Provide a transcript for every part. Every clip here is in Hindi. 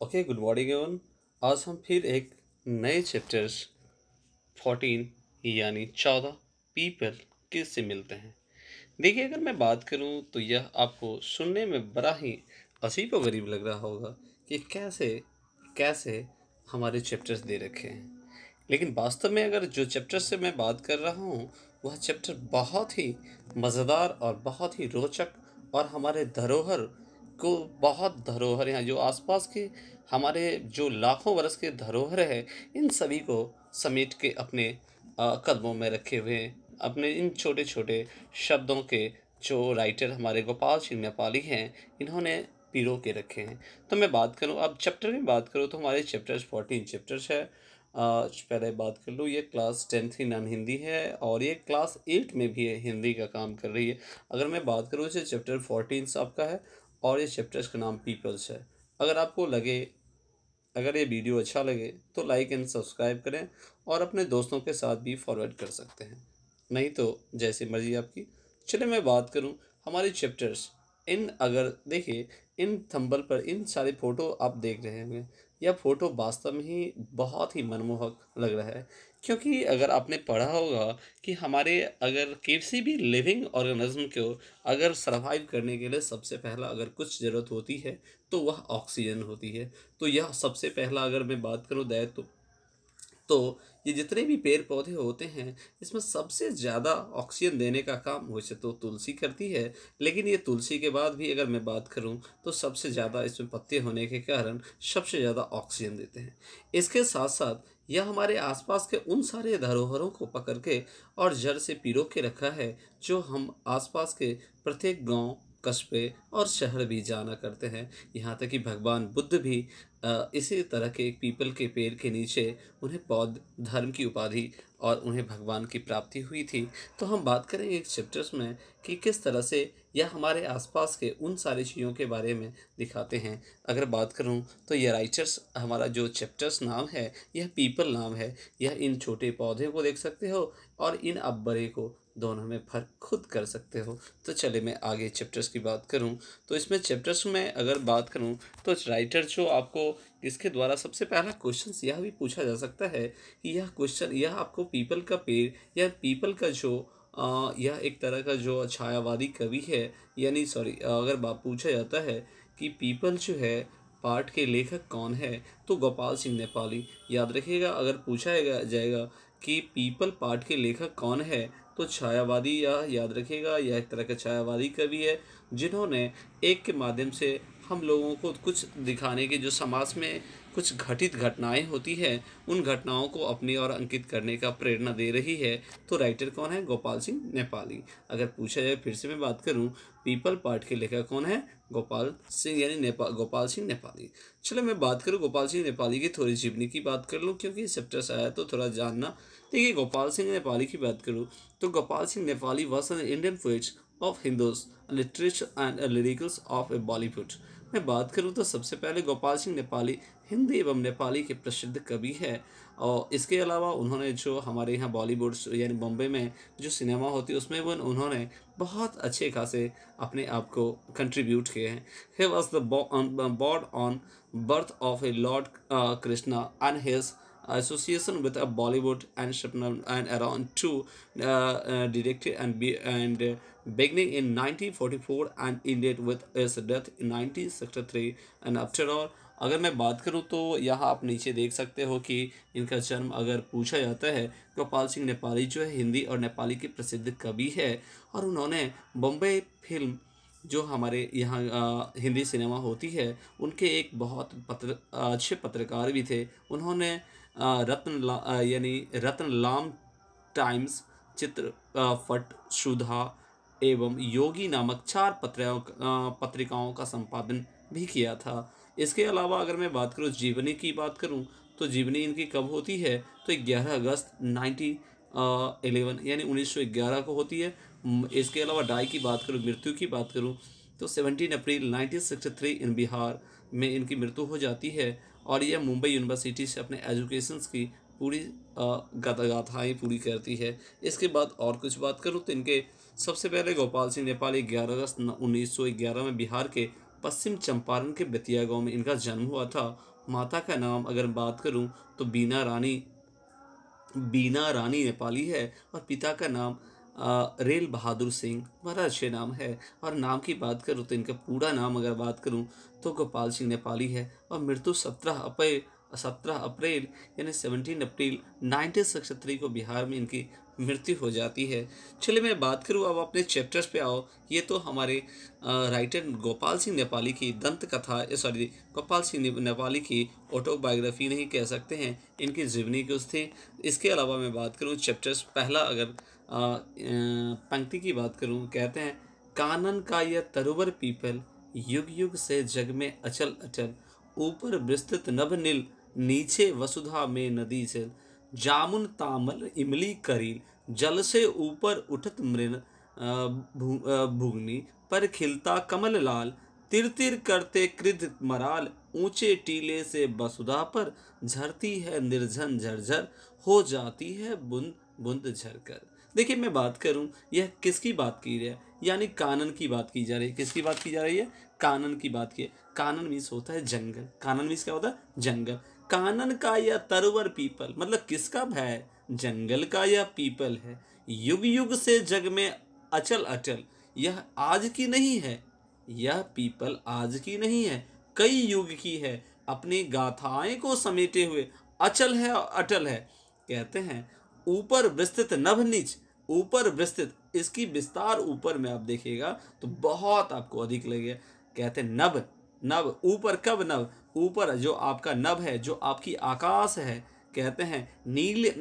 Okay, good morning everyone. आज हम फिर एक नए चैप्टर 14 यानी 14 पीपल किससे मिलते हैं। देखिए, अगर मैं बात करूं तो यह आपको सुनने में बड़ा ही अजीब व गरीब लग रहा होगा कि कैसे कैसे हमारे चैप्टर्स दे रखे हैं। लेकिन वास्तव में अगर जो चैप्टर से मैं बात कर रहा हूँ वह चैप्टर बहुत ही मज़ेदार और बहुत ही रोचक और हमारे धरोहर को बहुत धरोहर यहाँ जो आसपास के हमारे जो लाखों वर्ष के धरोहर है इन सभी को समेट के अपने कदमों में रखे हुए हैं। अपने इन छोटे छोटे शब्दों के जो राइटर हमारे गोपाल सिंह नेपाली हैं इन्होंने पिरो के रखे हैं। तो मैं बात करूं अब चैप्टर की बात करूं तो हमारे चैप्टर्स 14 चैप्टर्स है। पहले बात कर लूँ, ये क्लास 10th की नॉन हिंदी है और ये क्लास 8 में भी है, हिंदी का काम कर रही है। अगर मैं बात करूँ इसे चैप्टर 14 आपका है और ये चैप्टर्स का नाम पीपल्स है। अगर आपको लगे, अगर ये वीडियो अच्छा लगे तो लाइक एंड सब्सक्राइब करें और अपने दोस्तों के साथ भी फॉरवर्ड कर सकते हैं, नहीं तो जैसी मर्जी आपकी। चलिए मैं बात करूं हमारे चैप्टर्स। इन अगर देखिए इन थंबल पर इन सारे फ़ोटो आप देख रहे होंगे, यह फ़ोटो वास्तव में ही बहुत ही मनमोहक लग रहा है। क्योंकि अगर आपने पढ़ा होगा कि हमारे अगर किसी भी लिविंग ऑर्गेनिज्म को अगर सरवाइव करने के लिए सबसे पहला अगर कुछ ज़रूरत होती है तो वह ऑक्सीजन होती है। तो यह सबसे पहला अगर मैं बात करूँ दैट तो ये जितने भी पेड़ पौधे होते हैं इसमें सबसे ज़्यादा ऑक्सीजन देने का काम वैसे तो तुलसी करती है, लेकिन ये तुलसी के बाद भी अगर मैं बात करूं तो सबसे ज़्यादा इसमें पत्ते होने के कारण सबसे ज़्यादा ऑक्सीजन देते हैं। इसके साथ साथ यह हमारे आसपास के उन सारे धरोहरों को पकड़ के और जड़ से पिरो के रखा है जो हम आसपास के प्रत्येक गांव, कस्बे और शहर भी जाना करते हैं। यहाँ तक कि भगवान बुद्ध भी इसी तरह के एक पीपल के पेड़ के नीचे उन्हें बौद्ध धर्म की उपाधि और उन्हें भगवान की प्राप्ति हुई थी। तो हम बात करेंगे इस चैप्टर्स में कि किस तरह से यह हमारे आसपास के उन सारी चीज़ों के बारे में दिखाते हैं। अगर बात करूं तो यह राइटर्स हमारा जो चैप्टर्स नाम है यह पीपल नाम है। यह इन छोटे पौधे को देख सकते हो और इन अब बड़े को दोनों में फर्क खुद कर सकते हो। तो चले मैं आगे चैप्टर्स की बात करूं तो इसमें चैप्टर्स में अगर बात करूं तो राइटर जो आपको इसके द्वारा सबसे पहला क्वेश्चन यह भी पूछा जा सकता है कि यह क्वेश्चन यह आपको पीपल का पेड़ या पीपल का जो यह एक तरह का जो छायावादी कवि है, यानी सॉरी, अगर बात पूछा जाता है कि पीपल जो है पाठ के लेखक कौन है तो गोपाल सिंह नेपाली। याद रखिएगा, अगर पूछा जाएगा कि पीपल पाठ के लेखक कौन है तो छायावादी, या याद रखिएगा यह एक तरह का छायावादी कवि है जिन्होंने एक के माध्यम से हम लोगों को कुछ दिखाने के जो समाज में कुछ घटित घटनाएं होती है उन घटनाओं को अपनी ओर अंकित करने का प्रेरणा दे रही है। तो राइटर कौन है? गोपाल सिंह नेपाली। अगर पूछा जाए फिर से मैं बात करूं पीपल पाठ के लेखक कौन है? गोपाल सिंह यानी गोपाल सिंह नेपाली। चलो मैं बात करूं गोपाल सिंह नेपाली की थोड़ी जीवनी की बात कर लूं क्योंकि चैप्टर से आया तो थोड़ा जानना। देखिए, गोपाल सिंह नेपाली की बात करूं तो Gopal Singh Nepali was an Indian poet of Hindus literature and lyricals of a Bollywood. मैं बात करूं तो सबसे पहले गोपाल सिंह नेपाली हिंदी एवं नेपाली के प्रसिद्ध कवि है और इसके अलावा उन्होंने जो हमारे यहाँ बॉलीवुड यानी बॉम्बे में जो सिनेमा होती है उसमें वो उन्होंने बहुत अच्छे खासे अपने आप को कंट्रीब्यूट किए हैं। He was the born on birth of A Lord Krishna and his association with a Bollywood and Shabnam and around two directed and beginning in 1944 and ended with his death in 1963 and after all। अगर मैं बात करूं तो यहाँ आप नीचे देख सकते हो कि इनका जन्म अगर पूछा जाता है गोपाल सिंह नेपाली जो है हिंदी और नेपाली के प्रसिद्ध कवि है और उन्होंने बॉम्बे फिल्म जो हमारे यहाँ हिंदी सिनेमा होती है उनके एक बहुत अच्छे पत्रकार भी थे। उन्होंने यानी रत्नलाम टाइम्स, चित्र फट, सुधा एवं योगी नामक 4 पत्रिकाओं का संपादन भी किया था। इसके अलावा अगर मैं बात करूँ जीवनी की बात करूँ तो जीवनी इनकी कब होती है तो 11 अगस्त 1911 यानी 1911 को होती है। इसके अलावा डाई की बात करूँ, मृत्यु की बात करूँ तो 17 अप्रैल 1963 इन बिहार में इनकी मृत्यु हो जाती है और यह मुंबई यूनिवर्सिटी से अपने एजुकेशंस की पूरी गाथाएँ पूरी करती है। इसके बाद और कुछ बात करूँ तो इनके सबसे पहले गोपाल सिंह नेपाली 11 अगस्त 1911 में बिहार के पश्चिम चंपारण के बेतिया गांव में इनका जन्म हुआ था माता का नाम अगर बात करूं तो बीना रानी नेपाली है और पिता का नाम रेल बहादुर सिंह, बड़ा अच्छे नाम है। और नाम की बात करूँ तो इनका पूरा नाम अगर बात करूँ तो गोपाल सिंह नेपाली है और मृत्यु 17 अप्रैल यानी 17 अप्रैल 1963 को बिहार में इनकी मृत्यु हो जाती है। चलिए मैं बात करूँ अब अपने चैप्टर्स पे आओ। ये तो हमारे राइटर गोपाल सिंह नेपाली की दंत कथा, सॉरी, गोपाल सिंह नेपाली की ऑटोबायोग्राफी नहीं कह सकते हैं, इनकी जीवनी कुछ थी। इसके अलावा मैं बात करूँ चैप्टर्स, पहला अगर पंक्ति की बात करूँ, कहते हैं कानन का यह तरुवर पीपल युग युग से जग में अचल अचल, ऊपर विस्तृत नभ नील नीचे वसुधा में नदी जल, जामुन तामल इमली करील जल से ऊपर उठत मृण भुगनी पर खिलता कमल लाल, तिर तिर करते कृद मराल, ऊंचे टीले से वसुधा पर झरती है निर्झन झरझर, हो जाती है बूंद बूंद झरकर। देखिए मैं बात करूं, यह किसकी बात की है, यानी कानन की बात की जा रही है। किसकी बात की जा रही है? कानन की बात की है। कानन मीन्स होता है जंगल। कानन मीन्स क्या होता है? जंगल। कानन का यह तरवर पीपल, मतलब किसका है? जंगल का यह पीपल है, युग युग से जग में अचल अचल, यह आज की नहीं है, यह पीपल आज की नहीं है, कई युग की है, अपनी गाथाएं को समेटे हुए अचल है और अटल है। कहते हैं ऊपर विस्तृत नभ नीच, ऊपर विस्तृत, इसकी विस्तार ऊपर में आप देखिएगा तो बहुत आपको अधिक लगेगा। कहते हैं नभ, नभ ऊपर, कब नभ? ऊपर जो आपका नभ है, जो आपकी आकाश है। कहते हैं नील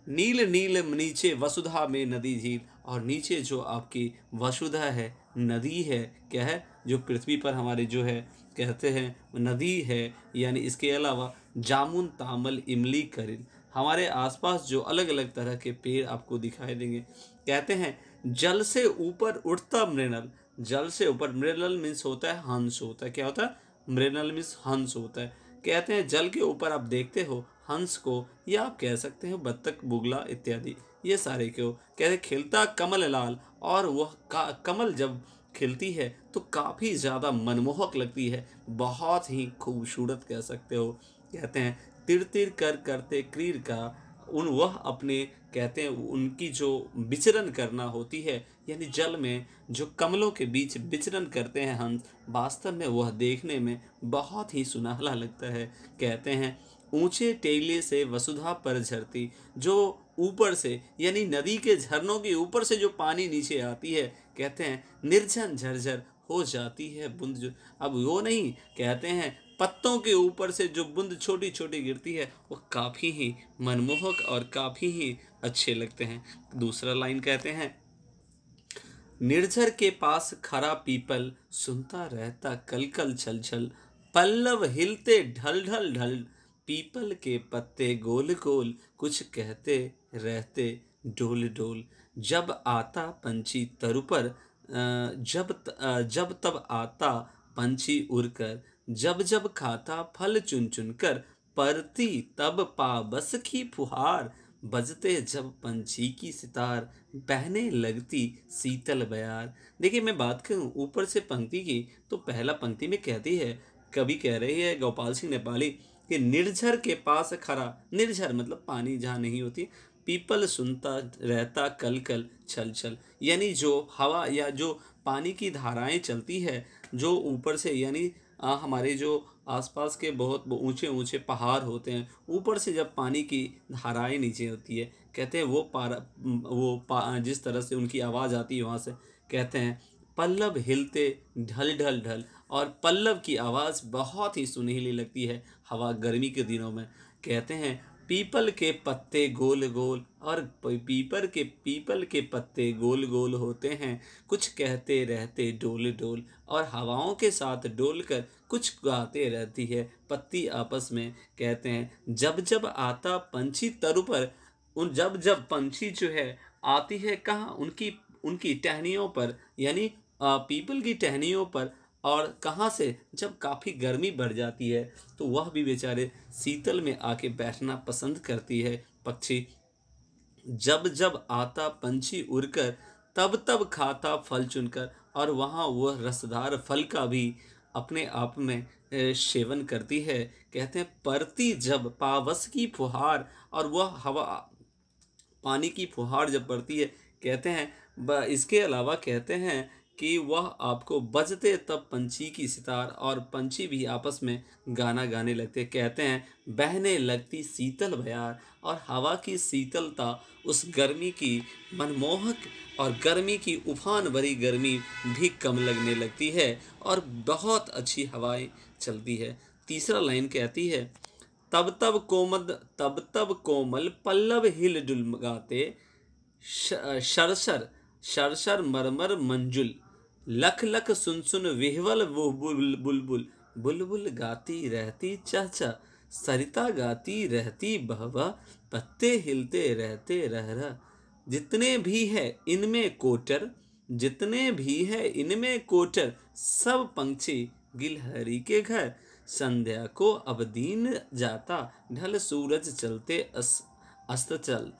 नील नील नीचे वसुधा में नदी झील, और नीचे जो आपकी वसुधा है, नदी है, क्या है, जो पृथ्वी पर हमारे जो है कहते हैं नदी है। यानी इसके अलावा जामुन तामल इमली करील, हमारे आसपास जो अलग अलग तरह के पेड़ आपको दिखाई देंगे। कहते हैं जल से ऊपर उठता मृणल, जल से ऊपर, मृणल मीन्स होता है हंस होता है। क्या होता है? मृणल मीन्स हंस होता है। कहते हैं जल के ऊपर आप देखते हो हंस को, या आप कह सकते हो बत्तख, बुगला इत्यादि, ये सारे क्यों। कहते खिलता कमल लाल, और वह कमल जब खिलती है तो काफ़ी ज़्यादा मनमोहक लगती है, बहुत ही खूबसूरत कह सकते हो। कहते हैं तिर तिर कर करते क्रीर का, वह अपने, कहते हैं उनकी जो विचरण करना होती है, यानी जल में जो कमलों के बीच विचरण करते हैं हंस, वास्तव में वह देखने में बहुत ही सुनहला लगता है। कहते हैं ऊंचे टेले से वसुधा पर झरती, जो ऊपर से, यानी नदी के झरनों के ऊपर से जो पानी नीचे आती है, कहते हैं निर्झन झरझर हो जाती है बूंद जो, अब वो नहीं, कहते हैं पत्तों के ऊपर से जो बूंद छोटी छोटी गिरती है, वो काफ़ी ही मनमोहक और काफ़ी ही अच्छे लगते हैं। दूसरा लाइन कहते हैं निर्झर के पास खरा पीपल, सुनता रहता कल कल छल छल, पल्लव हिलते ढल ढल ढल, पीपल के पत्ते गोल गोल, कुछ कहते रहते डोल डोल, जब आता पंछी तरु पर जब तब आता पंछी उड़कर, जब जब खाता फल चुन चुन कर, परती तब पाबस की फुहार, बजते जब पंछी की सितार, बहने लगती शीतल बयार। देखिए मैं बात करूं ऊपर से पंक्ति की, तो पहला पंक्ति में कहती है, कवि कह रही है गोपाल सिंह नेपाली कि निर्झर के पास खरा, निर्झर मतलब पानी जहाँ नहीं होती, पीपल सुनता रहता कल कल छल छल, यानी जो हवा या जो पानी की धाराएं चलती है जो ऊपर से, यानी हमारे जो आसपास के बहुत ऊंचे ऊंचे पहाड़ होते हैं, ऊपर से जब पानी की धाराएं नीचे होती है, कहते हैं जिस तरह से उनकी आवाज़ आती है वहाँ से, कहते हैं पल्लव हिलते ढल ढल ढल, और पल्लव की आवाज़ बहुत ही सुरीली लगती है हवा गर्मी के दिनों में। कहते हैं पीपल के पत्ते गोल गोल, और पीपल के पत्ते गोल गोल होते हैं, कुछ कहते रहते डोल डोल, और हवाओं के साथ डोलकर कुछ गाते रहती है पत्ती आपस में। कहते हैं जब जब आता पंछी तरु पर, उन जब जब पंछी जो है आती है कहाँ, उनकी उनकी टहनियों पर, यानी पीपल की टहनियों पर, और कहाँ से, जब काफ़ी गर्मी बढ़ जाती है तो वह भी बेचारे शीतल में आके बैठना पसंद करती है पक्षी। जब जब आता पंछी उड़कर, तब तब खाता फल चुनकर, और वहाँ वह रसदार फल का भी अपने आप में सेवन करती है। कहते हैं परती जब पावस की फुहार, और वह हवा पानी की फुहार जब पड़ती है, कहते हैं इसके अलावा कहते हैं कि वह आपको बजते तब पंछी की सितार, और पंछी भी आपस में गाना गाने लगते। कहते हैं बहने लगती शीतल बयार, और हवा की शीतलता उस गर्मी की मनमोहक, और गर्मी की उफान भरी गर्मी भी कम लगने लगती है, और बहुत अच्छी हवाएं चलती है। तीसरा लाइन कहती है तब तब कोमल पल्लव हिल डुलगाते, शरशर शरशर मरमर मंजुल, लख लख सुन सुन विह्वल वो बुलबुल, बुलबुल गाती रहती चहचह, सरिता गाती रहती बहवा, पत्ते हिलते रहते रह रह, जितने भी है इनमें कोटर, जितने भी है इनमें कोटर, सब पंछी गिलहरी के घर, संध्या को अब दीन जाता, ढल सूरज चलते अस्त चल,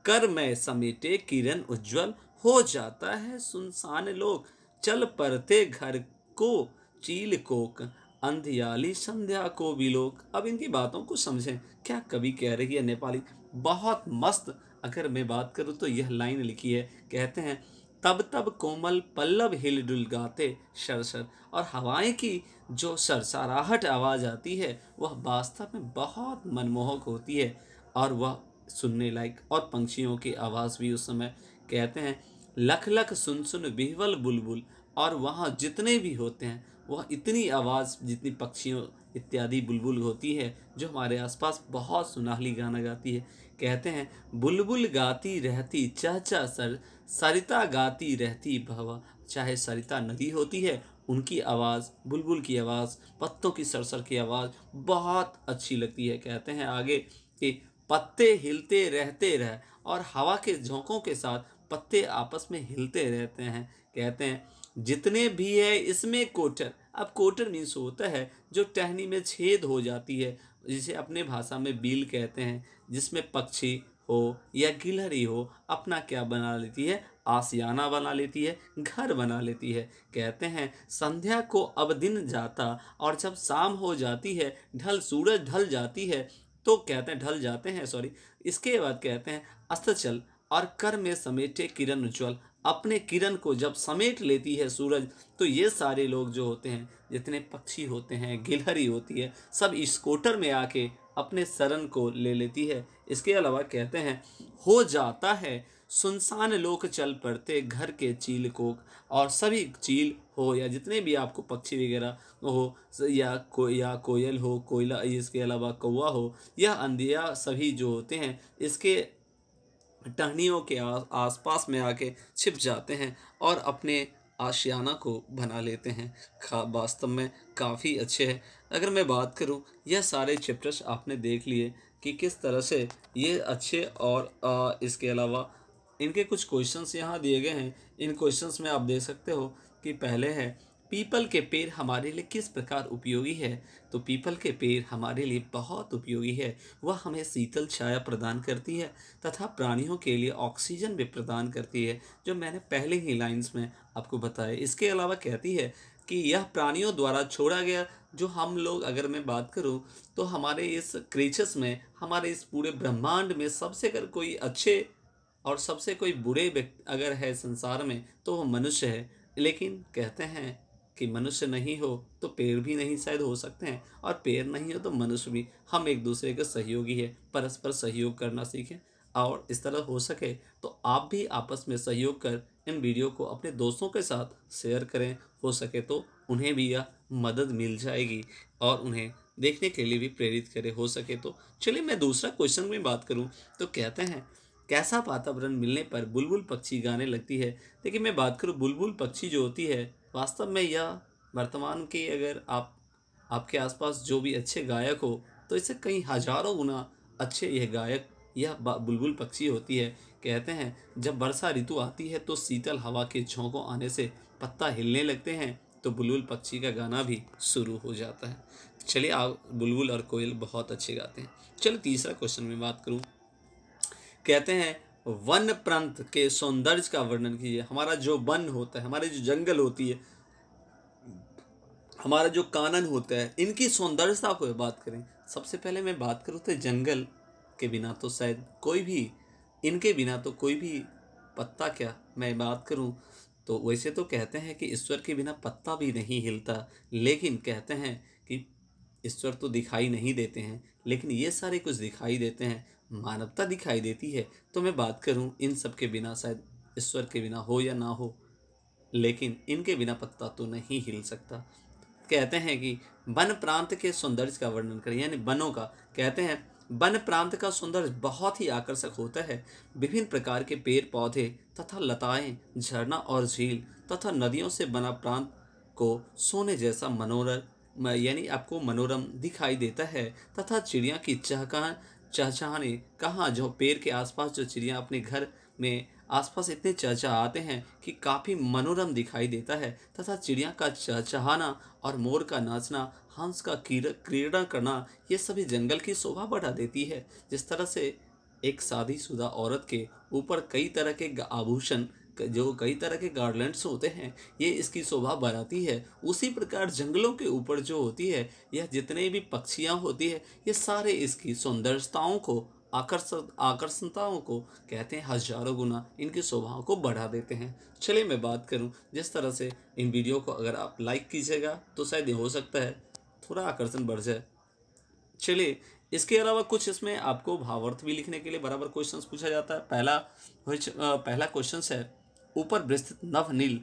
कर मैं समेटे किरण उज्ज्वल, हो जाता है सुनसान लोग, चल परते घर को चील कोक, अंधियाली संध्या को भी लोग। अब इनकी बातों को समझें, क्या कवि कह रही है नेपाली, बहुत मस्त। अगर मैं बात करूं तो यह लाइन लिखी है, कहते हैं तब तब कोमल पल्लव हिल डुल गाते शरशर, और हवाएं की जो सरसराहट आवाज आती है वह वास्तव में बहुत मनमोहक होती है, और वह सुनने लायक, और पंछियों की आवाज़ भी उस समय कहते हैं लख लख सुन सुन बिहवल बुलबुल, और वहाँ जितने भी होते हैं वह इतनी आवाज़ जितनी पक्षियों इत्यादि बुलबुल होती है जो हमारे आसपास बहुत सुनहली गाना गाती है। कहते हैं बुलबुल गाती रहती चहचह सर, सरिता गाती रहती भवा, चाहे सरिता नदी होती है उनकी आवाज़, बुलबुल की आवाज़, पत्तों की सरसर की आवाज़ बहुत अच्छी लगती है। कहते हैं आगे कि पत्ते हिलते रहते रह, और हवा के झोंकों के साथ पत्ते आपस में हिलते रहते हैं। कहते हैं जितने भी है इसमें कोटर, अब कोटर मीन्स होता है जो टहनी में छेद हो जाती है, जिसे अपने भाषा में बील कहते हैं, जिसमें पक्षी हो या गिलहरी हो अपना क्या बना लेती है, आशियाना बना लेती है, घर बना लेती है। कहते हैं संध्या को अब दिन जाता, और जब शाम हो जाती है, सूरज ढल जाती है, तो कहते हैं ढल जाते हैं सॉरी, इसके बाद कहते हैं अस्ताचल, और कर में समेटे किरण उज्ज्वल, अपने किरण को जब समेट लेती है सूरज, तो ये सारे लोग जो होते हैं, जितने पक्षी होते हैं, गिलहरी होती है, सब इस कोटर में आके अपने शरण को ले लेती है। इसके अलावा कहते हैं हो जाता है सुनसान लोक चल पड़ते घर के चील कोक, और सभी चील हो या जितने भी आपको पक्षी वगैरह हो, या कोयल हो, कोयला, इसके अलावा कौवा हो या अंधिया, सभी जो होते हैं इसके टहनियों के आसपास में आके छिप जाते हैं और अपने आशियाना को बना लेते हैं। वास्तव में काफ़ी अच्छे हैं। अगर मैं बात करूं, यह सारे चैप्टर्स आपने देख लिए कि किस तरह से ये अच्छे, और इसके अलावा इनके कुछ क्वेश्चंस यहाँ दिए गए हैं। इन क्वेश्चंस में आप देख सकते हो कि पहले है पीपल के पेड़ हमारे लिए किस प्रकार उपयोगी है। तो पीपल के पेड़ हमारे लिए बहुत उपयोगी है। वह हमें शीतल छाया प्रदान करती है तथा प्राणियों के लिए ऑक्सीजन भी प्रदान करती है, जो मैंने पहले ही लाइंस में आपको बताया। इसके अलावा कहती है कि यह प्राणियों द्वारा छोड़ा गया, जो हम लोग, अगर मैं बात करूं तो हमारे इस क्रीचर्स में, हमारे इस पूरे ब्रह्मांड में सबसे अगर कोई अच्छे और सबसे कोई बुरे व्यक्ति अगर है संसार में तो वो मनुष्य है। लेकिन कहते हैं कि मनुष्य नहीं हो तो पेड़ भी नहीं शायद हो सकते हैं, और पेड़ नहीं हो तो मनुष्य भी। हम एक दूसरे के सहयोगी है, परस्पर सहयोग करना सीखें, और इस तरह हो सके तो आप भी आपस में सहयोग कर इन वीडियो को अपने दोस्तों के साथ शेयर करें। हो सके तो उन्हें भी यह मदद मिल जाएगी और उन्हें देखने के लिए भी प्रेरित करें। हो सके तो चलिए मैं दूसरा क्वेश्चन में बात करूं तो कहते हैं कैसा वातावरण मिलने पर बुलबुल पक्षी गाने लगती है। देखिए मैं बात करूं, बुलबुल पक्षी जो होती है वास्तव में यह वर्तमान की, अगर आपके आसपास जो भी अच्छे गायक हो तो इससे कई हजारों गुना अच्छे यह गायक, यह बुलबुल पक्षी होती है। कहते हैं जब वर्षा ऋतु आती है तो शीतल हवा के झोंकों आने से पत्ता हिलने लगते हैं, तो बुलबुल पक्षी का गाना भी शुरू हो जाता है। चलिए, आप बुलबुल और कोयल बहुत अच्छे गाते हैं। चलो तीसरा क्वेश्चन में बात करूं, कहते हैं वन प्रांत के सौंदर्य का वर्णन कीजिए। हमारा जो वन होता है, हमारे जो जंगल होती है, हमारा जो कानन होता है, इनकी सौंदर्यता को बात करें, सबसे पहले मैं बात करूँ तो जंगल के बिना तो शायद कोई भी, इनके बिना तो कोई भी पत्ता क्या, मैं बात करूँ तो वैसे तो कहते हैं कि ईश्वर के बिना पत्ता भी नहीं हिलता, लेकिन कहते हैं कि ईश्वर तो दिखाई नहीं देते हैं, लेकिन ये सारे कुछ दिखाई देते हैं, मानवता दिखाई देती है। तो मैं बात करूँ इन सब के बिना, शायद ईश्वर के बिना हो या ना हो, लेकिन इनके बिना पत्ता तो नहीं हिल सकता। कहते हैं कि वन प्रांत के सौंदर्य का वर्णन करें, यानी वनों का। कहते हैं वन प्रांत का सौंदर्य बहुत ही आकर्षक होता है। विभिन्न प्रकार के पेड़ पौधे तथा लताएं, झरना और झील तथा नदियों से बना प्रांत को सोने जैसा मनोरम, यानी आपको मनोरम दिखाई देता है। तथा चिड़िया की चहचहाने, कहाँ जो पेड़ के आसपास जो चिड़िया अपने घर में आसपास इतने चहचहाते हैं कि काफ़ी मनोरम दिखाई देता है। तथा चिड़िया का चहचहाना और मोर का नाचना, हंस का क्रीड़ा करना, ये सभी जंगल की शोभा बढ़ा देती है। जिस तरह से एक शादीशुदा औरत के ऊपर कई तरह के आभूषण, जो कई तरह के गार्लैंड्स होते हैं, ये इसकी शोभा बढ़ाती है, उसी प्रकार जंगलों के ऊपर जो होती है, यह जितने भी पक्षियाँ होती है, ये सारे इसकी सौंदर्यताओं को, आकर्षणताओं को कहते हैं हजारों गुना इनकी शोभाओं को बढ़ा देते हैं। चलिए मैं बात करूं, जिस तरह से इन वीडियो को अगर आप लाइक कीजिएगा तो शायद ये हो सकता है थोड़ा आकर्षण बढ़ जाए। चलिए, इसके अलावा कुछ इसमें आपको भावार्थ भी लिखने के लिए बराबर क्वेश्चंस पूछा जाता है। पहला क्वेश्चन है, ऊपर विस्तृत नभ नील,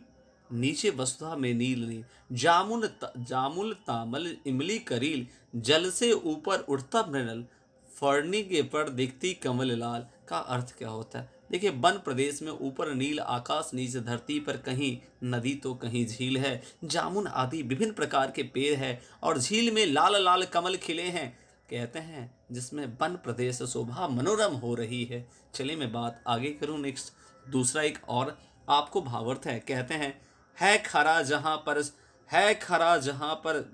नीचे वसुधा में नील नील, जामुल तामल इमली करील, जल से ऊपर उठता मृणल, फरनी के पर दिखती कमल लाल। का अर्थ क्या होता है? देखिए, वन प्रदेश में ऊपर नील आकाश, नीचे धरती पर कहीं नदी तो कहीं झील है, जामुन आदि विभिन्न प्रकार के पेड़ है और झील में लाल लाल कमल खिले हैं, कहते हैं, जिसमें वन प्रदेश शोभा मनोरम हो रही है। चलिए मैं बात आगे करूं। नेक्स्ट दूसरा एक और आपको भावार्थ है। कहते हैं, है खरा जहां पर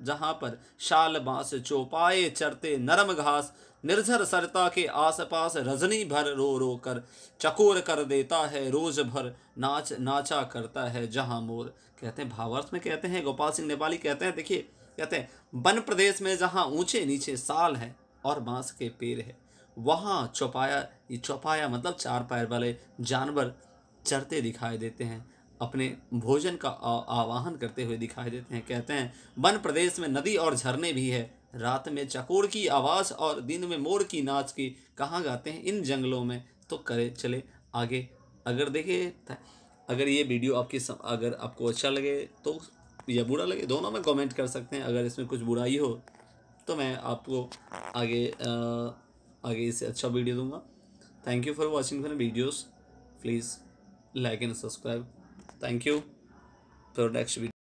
जहां पर शाल बांस चौपाए चरते नरम घास, निर्झर सरता के आसपास रजनी भर रो रो कर चकोर कर देता है रोज भर, नाचा करता है जहां मोर। कहते हैं भावार्थ में, कहते हैं गोपाल सिंह नेपाली कहते हैं, देखिए कहते हैं, वन प्रदेश में जहाँ ऊंचे नीचे साल है और बांस के पेड़ है, वहाँ चौपाया, ये चौपाया मतलब चार पैर वाले जानवर चरते दिखाई देते हैं, अपने भोजन का आवाहन करते हुए दिखाई देते हैं। कहते हैं वन प्रदेश में नदी और झरने भी है, रात में चकोर की आवाज़ और दिन में मोर की नाच की कहाँ गाते हैं इन जंगलों में। तो करे चले आगे। अगर देखिए, अगर ये वीडियो अगर आपको अच्छा लगे तो या बुरा लगे, दोनों में कमेंट कर सकते हैं। अगर इसमें कुछ बुराई हो तो मैं आपको आगे इससे अच्छा वीडियो दूंगा। Thank you for watching my videos, please like and subscribe. Thank you for next video.